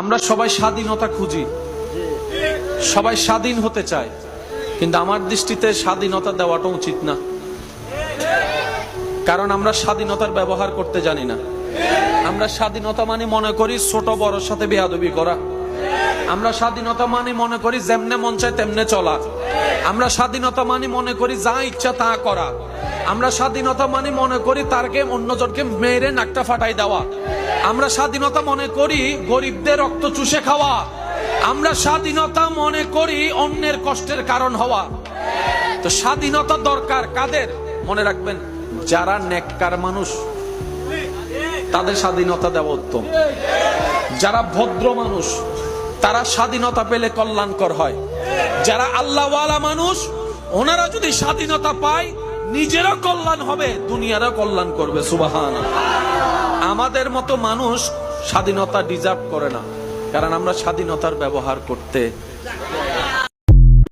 আমরা সবাই স্বাধীনতা খুঁজি, সবাই স্বাধীন হতে চায়, কিন্তু আমার দৃষ্টিতে স্বাধীনতা দেওয়াটা উচিত না। কারণ আমরা স্বাধীনতার ব্যবহার করতে জানি না। আমরা স্বাধীনতা মানে মনে করি ছোট বড়র সাথে বেয়াদবি করা। আমরা স্বাধীনতা মানে মনে করি যেমনে মন চায় তেমনে চলা। আমরা স্বাধীনতা মানে মনে করি যা ইচ্ছা তা করা। আমরা স্বাধীনতা মানে মনে করি তারকে অন্যজনকে মেরে নাকটা ফাটাই দেওয়া। আমরা স্বাধীনতা মনে করি গরিবদের রক্ত চুষে খাওয়া। আমরা স্বাধীনতা মনে করি অন্যের কষ্টের কারণ হওয়া। তো স্বাধীনতা দরকার কাদের? মনে রাখবেন, যারা নেককার মানুষ তাদের স্বাধীনতা দেওয়া উত্তম। যারা ভদ্র মানুষ তারা স্বাধীনতা পেলে কল্যাণকর হয়। যারা আল্লাহওয়ালা মানুষ ওনারা যদি স্বাধীনতা পায় নিজেরও কল্যাণ হবে, দুনিয়ারও কল্যাণ করবে। সুবহানাল্লাহ। আমাদের মতো মানুষ স্বাধীনতা ডিজার্ভ করে না, কারণ আমরা স্বাধীনতার ব্যবহার করতে